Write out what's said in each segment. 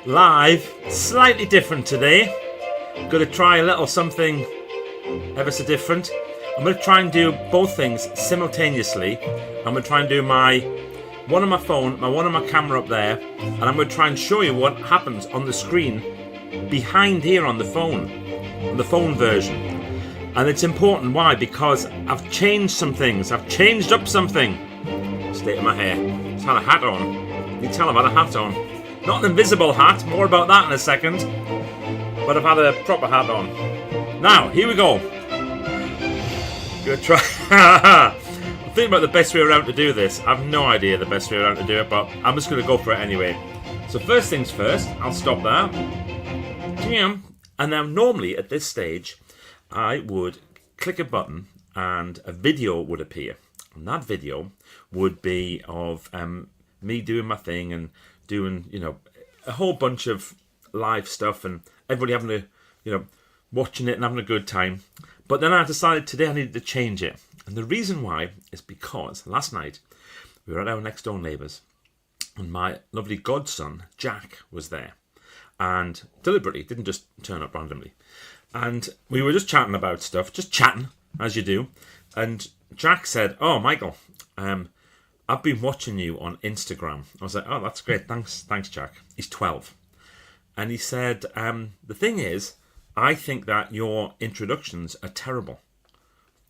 live, slightly different today. Going to try a little something ever so different. I'm going to try and do both things simultaneously. I'm going to try and do one on my phone, one on my camera up there, and I'm going to try and show you what happens on the screen behind here on the phone version. And it's important. Why? Because I've changed some things. I've changed up something. State of my hair. Just had a hat on. You can tell I've had a hat on. Not an invisible hat. More about that in a second. But I've had a proper hat on. Now, here we go. Gonna try. I'm thinking about the best way around to do this. I have no idea the best way around to do it, but I'm just going to go for it anyway. So first things first, I'll stop that. And now normally at this stage, I would click a button and a video would appear. And that video would be of me doing my thing and doing, a whole bunch of live stuff and everybody having watching it and having a good time. But then I decided today I needed to change it. And the reason why is because last night we were at our next door neighbours and my lovely godson, Jack, was there. And deliberately, didn't just turn up randomly. And we were just chatting about stuff, just chatting, as you do. And Jack said, "Oh, Michael, I've been watching you on Instagram." I was like, "Oh, that's great. Thanks, Jack." He's 12. And he said, "The thing is, I think that your introductions are terrible."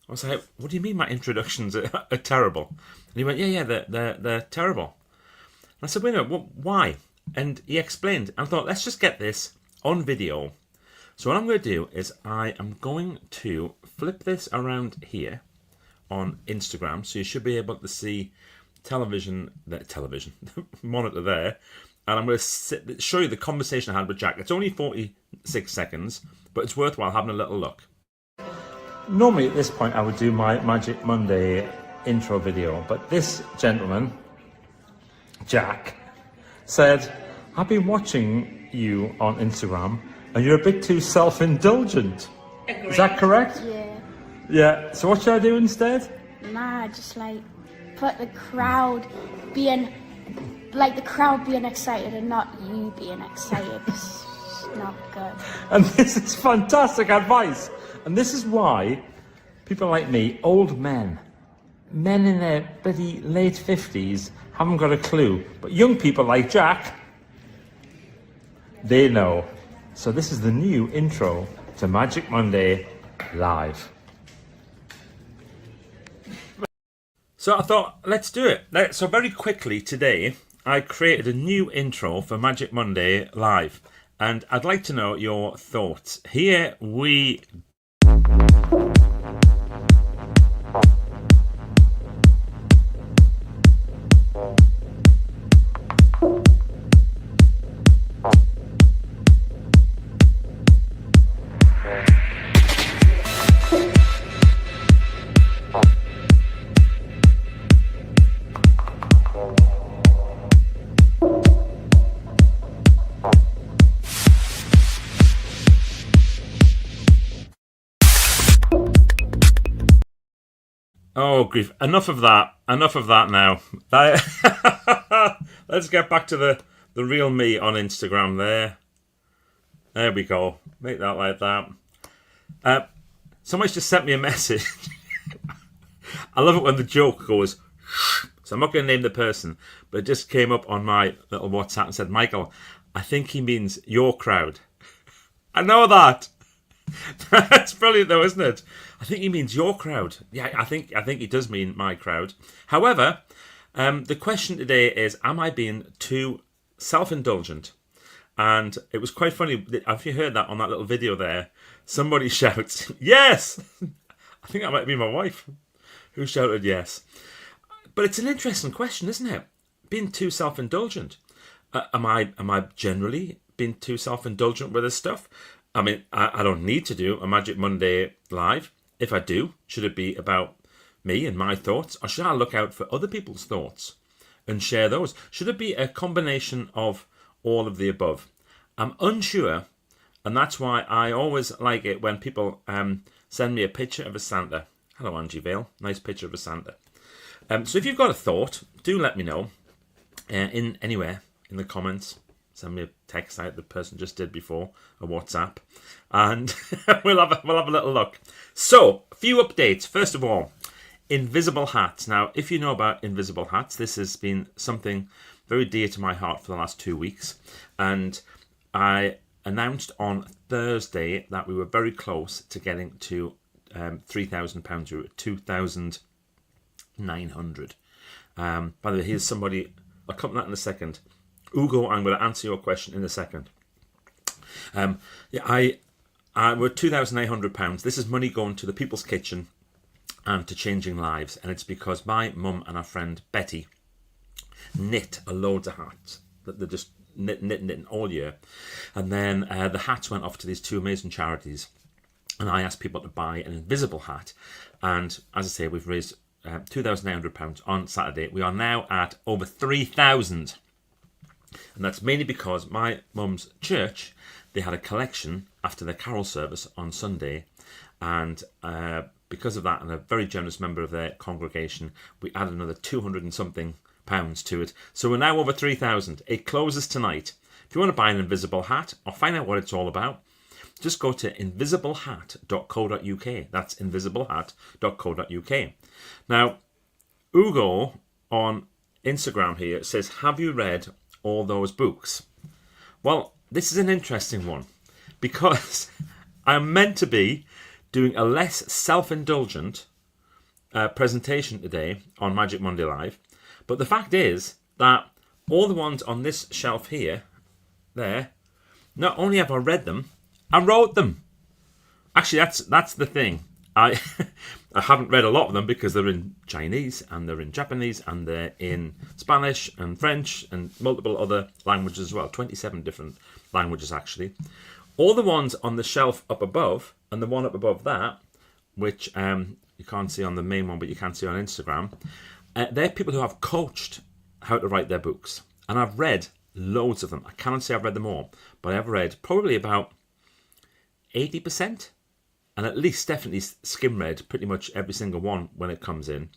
I was like, "What do you mean my introductions are terrible?" And he went, "Yeah, they're terrible." And I said, "Wait a minute, why?" And he explained. I thought, let's just get this on video. So what I'm going to do is I am going to flip this around here on Instagram. So you should be able to see television monitor there. And I'm going to show you the conversation I had with Jack. It's only 46 seconds, but it's worthwhile having a little look. Normally at this point I would do my Magic Monday intro video, but this gentleman, Jack, said, "I've been watching you on Instagram and you're a bit too self-indulgent." Agreed. Is that correct? Yeah. Yeah. So what should I do instead? Nah, just put the crowd being excited and not you being excited. It's not good. And this is fantastic advice. And this is why people like me, old men in their bloody late 50s, haven't got a clue. But young people like Jack, they know. So this is the new intro to Magic Monday Live. So I thought, let's do it. So very quickly today, I created a new intro for Magic Monday Live. And I'd like to know your thoughts. Here we Oh, grief. Enough of that now. Let's get back to the real me on Instagram there. There we go. Make that like that. Somebody's just sent me a message. I love it when the joke goes, so I'm not going to name the person, but it just came up on my little WhatsApp and said, "Michael, I think he means your crowd." I know that. That's brilliant though, isn't it? I think he means your crowd. Yeah, I think he does mean my crowd. However, the question today is, am I being too self-indulgent? And it was quite funny. Have you heard that on that little video there? Somebody shouts, "Yes!" I think that might be my wife who shouted yes. But it's an interesting question, isn't it? Being too self-indulgent. Am I generally being too self-indulgent with this stuff? I mean, I don't need to do a Magic Monday Live. If I do, should it be about me and my thoughts? Or should I look out for other people's thoughts and share those? Should it be a combination of all of the above? I'm unsure, and that's why I always like it when people send me a picture of a Santa. Hello, Angie Vale. Nice picture of a Santa. So if you've got a thought, do let me know in anywhere in the comments send me a text like the person just did before, a WhatsApp, and we'll have a little look. So, a few updates. First of all, invisible hats. Now, if you know about invisible hats, this has been something very dear to my heart for the last 2 weeks, and I announced on Thursday that we were very close to getting to £3,000. We were at 2,900. By the way, here's somebody. I'll come to that in a second. Ugo, I'm going to answer your question in a second. We're £2,800. This is money going to the People's Kitchen and to changing lives, and it's because my mum and our friend Betty knit a loads of hats that they're just knitting all year, and then the hats went off to these two amazing charities, and I asked people to buy an invisible hat, and as I say, we've raised £2,900 on Saturday. We are now at over 3,000, and that's mainly because my mum's church, they had a collection after their carol service on Sunday, and because of that, and a very generous member of their congregation, we added another 200 and something pounds to it. So we're now over 3,000. It closes tonight. If you want to buy an invisible hat or find out what it's all about, just go to invisiblehat.co.uk. That's invisiblehat.co.uk. Now, Ugo on Instagram here says, have you read all those books? Well, this is an interesting one because I'm meant to be doing a less self-indulgent presentation today on Magic Monday Live. But the fact is that all the ones on this shelf here, there, not only have I read them, I wrote them. Actually, that's the thing. I haven't read a lot of them because they're in Chinese and they're in Japanese and they're in Spanish and French and multiple other languages as well. 27 different languages, actually. All the ones on the shelf up above and the one up above that, which you can't see on the main one, but you can see on Instagram, they're people who have coached how to write their books. And I've read loads of them. I cannot say I've read them all, but I've read probably about 80%. And at least definitely skim read pretty much every single one when it comes in.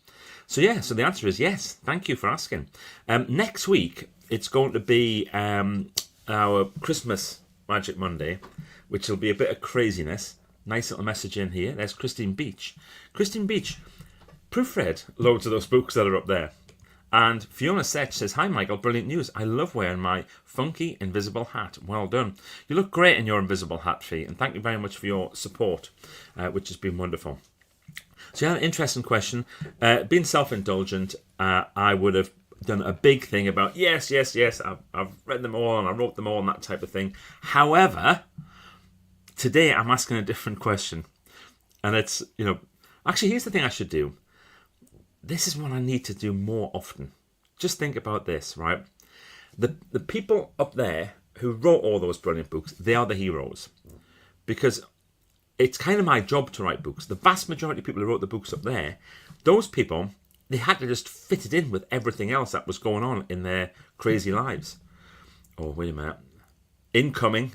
So yeah, so the answer is yes. Thank you for asking. Next week, it's going to be our Christmas Magic Monday, which will be a bit of craziness. Nice little message in here. There's Christine Beach. Christine Beach proofread loads of those books that are up there. And Fiona Setch says, hi Michael, brilliant news. I love wearing my funky invisible hat. Well done. You look great in your invisible hat, Fee, and thank you very much for your support, which has been wonderful. So yeah, an interesting question. Being self-indulgent, I would have done a big thing about, yes, I've read them all and I wrote them all and that type of thing. However, today I'm asking a different question. And it's, actually, here's the thing I should do. This is what I need to do more often. Just think about this, right? The people up there who wrote all those brilliant books, they are the heroes. Because it's kind of my job to write books. The vast majority of people who wrote the books up there, those people, they had to just fit it in with everything else that was going on in their crazy lives. Oh, wait a minute. Incoming.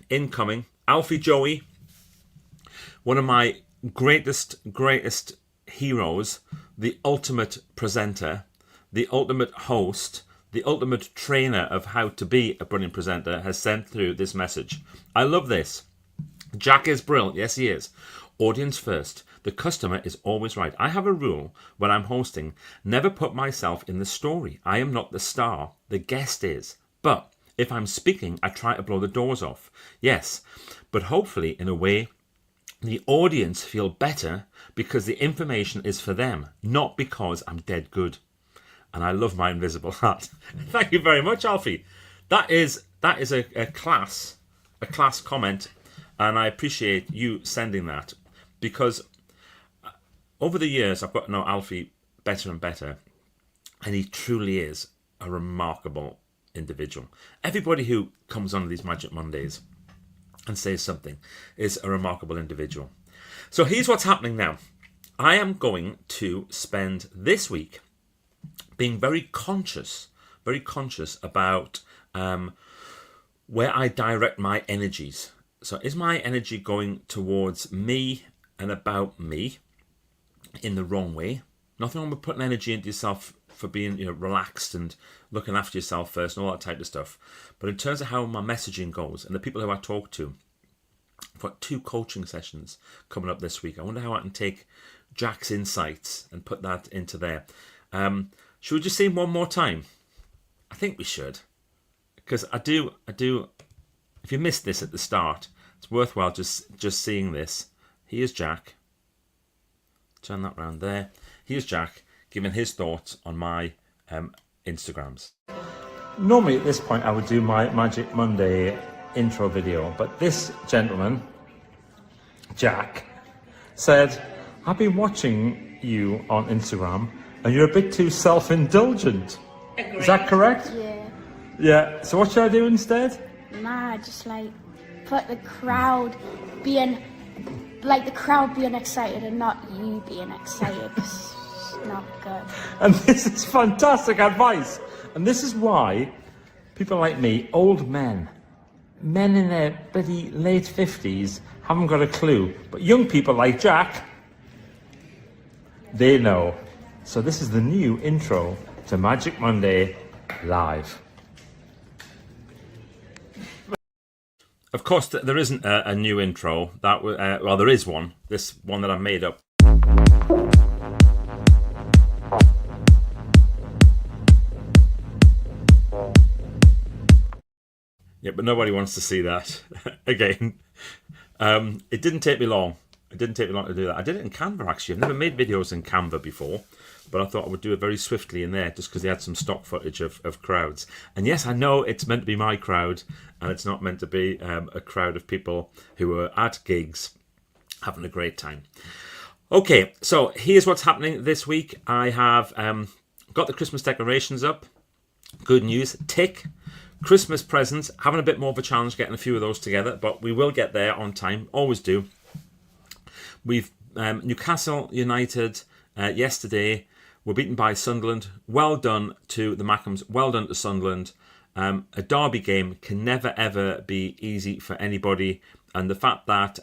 Alfie Joey, one of my greatest heroes, the ultimate presenter, the ultimate host, the ultimate trainer of how to be a brilliant presenter, has sent through this message. I love this. Jack is brilliant. Yes, he is. Audience first. The customer is always right. I have a rule when I'm hosting. Never put myself in the story. I am not the star. The guest is. But if I'm speaking, I try to blow the doors off. Yes, but hopefully in a way the audience feel better because the information is for them, not because I'm dead good. And I love my invisible hat. Thank you very much, Alfie. That is a class comment, and I appreciate you sending that because over the years I've got to know Alfie better and better, and he truly is a remarkable individual. Everybody who comes on these Magic Mondays and says something is a remarkable individual. So here's what's happening now. I am going to spend this week being very conscious about where I direct my energies. So is my energy going towards me and about me in the wrong way? Nothing wrong with putting energy into yourself for being, relaxed and looking after yourself first and all that type of stuff. But in terms of how my messaging goes and the people who I talk to, I've got 2 coaching sessions coming up this week. I wonder how I can take Jack's insights and put that into there. Should we just see him one more time? I think we should. Because I do. If you missed this at the start, it's worthwhile just seeing this. Here's Jack. Turn that round there. Here's Jack giving his thoughts on my Instagrams. Normally at this point I would do my Magic Monday intro video, but this gentleman, Jack, said, I've been watching you on Instagram and you're a bit too self-indulgent. Agreed. Is that correct? Yeah. Yeah. So what should I do instead? Nah, just put the crowd being excited and not you being excited. It's not good. And this is fantastic advice. And this is why people like me, old men in their bloody late 50s, haven't got a clue. But young people like Jack, they know. So this is the new intro to Magic Monday Live. Of course, there isn't a new intro. There is one. This one that I made up. Yeah, but nobody wants to see that again. It didn't take me long. It didn't take me long to do that. I did it in Canva, actually. I've never made videos in Canva before, but I thought I would do it very swiftly in there just because they had some stock footage of crowds. And yes, I know it's meant to be my crowd, and it's not meant to be a crowd of people who are at gigs having a great time. Okay, so here's what's happening this week. I have got the Christmas decorations up. Good news. Tick. Christmas presents. Having a bit more of a challenge getting a few of those together, but we will get there on time. Always do. We've Newcastle United yesterday were beaten by Sunderland. Well done to the Mackhams. Well done to Sunderland. A derby game can never ever be easy for anybody, and the fact that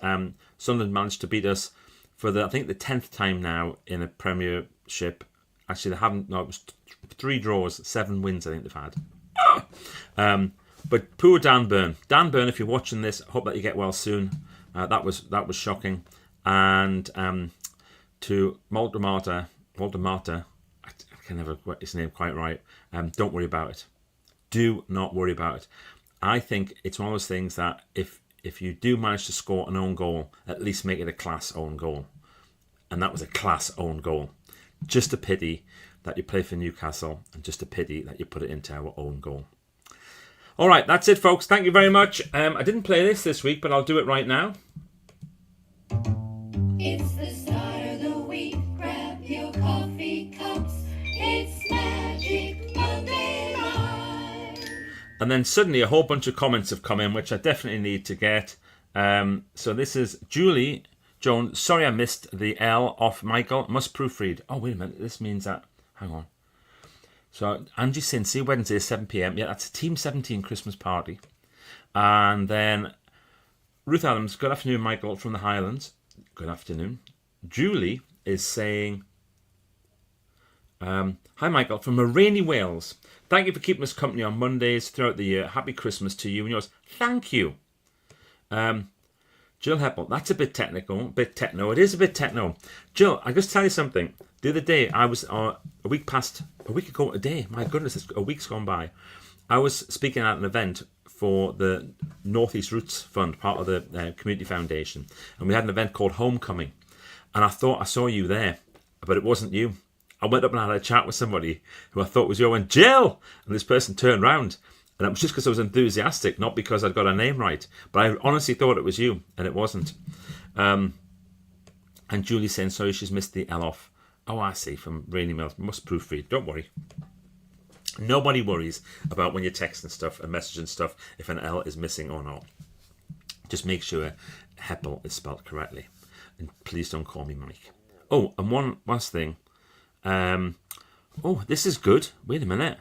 Sunderland managed to beat us for the 10th time now in a Premiership. Actually, they haven't. No, it was 3 draws, 7 wins. I think they've had. But poor Dan Burn. Dan Burn, if you're watching this, hope that you get well soon. That was shocking. And to Waldemar, I can never get his name quite right. Don't worry about it. Do not worry about it. I think it's one of those things that if you do manage to score an own goal, at least make it a class own goal. And that was a class own goal. Just a pity that you play for Newcastle, and just a pity that you put it into our own goal. All right, that's it, folks. Thank you very much. I didn't play this week, but I'll do it right now. It's the start of the week. Grab your coffee cups. It's Magic Monday Live. And then suddenly a whole bunch of comments have come in, which I definitely need to get. So this is Julie Jones. Sorry I missed the L off Michael. Must proofread. Oh, wait a minute. This means that... Hang on. So Angie Cincy, Wednesday, 7 p.m. Yeah, that's a Team 17 Christmas party. And then Ruth Adams. Good afternoon, Michael from the Highlands. Good afternoon. Julie is saying, hi, Michael, from Rainy, Wales. Thank you for keeping us company on Mondays throughout the year. Happy Christmas to you and yours. Thank you. Jill Heppel, that's a bit technical, It is a bit techno. Jill, I just tell you something. The other day, I was a week ago today. My goodness, a week's gone by. I was speaking at an event for the North East Roots Fund, part of the Community Foundation. And we had an event called Homecoming. And I thought I saw you there, but it wasn't you. I went up and had a chat with somebody who I thought was you. I went, Jill! And this person turned round. And it was just because I was enthusiastic, not because I'd got her name right. But I honestly thought it was you, and it wasn't. And Julie's saying, sorry, she's missed the L off. Oh, I see, from Rainy Mills. Must proofread. Don't worry. Nobody worries about when you're texting stuff and messaging stuff if an L is missing or not. Just make sure Heppel is spelled correctly. And please don't call me Mike. Oh, and one last thing. Oh, this is good. Wait a minute.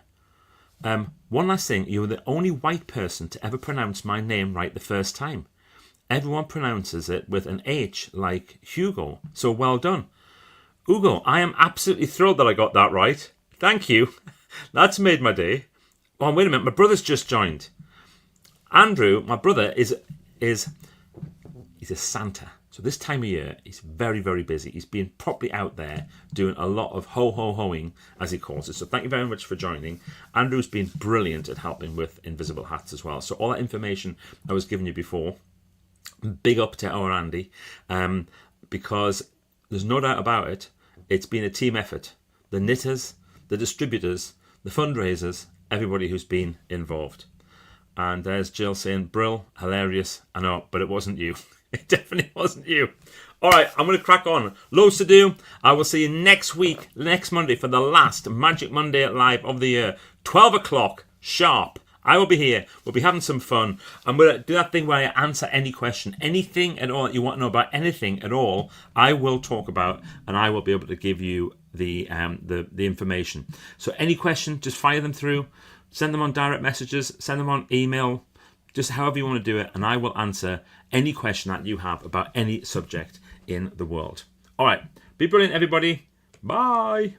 One last thing. You were the only white person to ever pronounce my name right the first time. Everyone pronounces it with an H like Hugo. So well done. Hugo, I am absolutely thrilled that I got that right. Thank you. That's made my day. Oh, wait a minute. My brother's just joined. Andrew, my brother, he's a Santa. So this time of year, he's very, very busy. He's been properly out there doing a lot of ho-ho-hoing, as he calls it. So thank you very much for joining. Andrew's been brilliant at helping with invisible hats as well. So all that information I was giving you before, big up to our Andy, because there's no doubt about it, it's been a team effort. The knitters, the distributors, the fundraisers, everybody who's been involved. And there's Jill saying, Brill, hilarious. I know, but it wasn't you. It definitely wasn't you. All right, I'm going to crack on. Loads to do. I will see you next week, next Monday, for the last Magic Monday Live of the year. 12 o'clock, sharp. I will be here. We'll be having some fun. I'm going to do that thing where I answer any question. Anything at all that you want to know about anything at all, I will talk about, and I will be able to give you the information. So any question, just fire them through. Send them on direct messages. Send them on email. Just however you want to do it, and I will answer any question that you have about any subject in the world. All right. Be brilliant, everybody. Bye.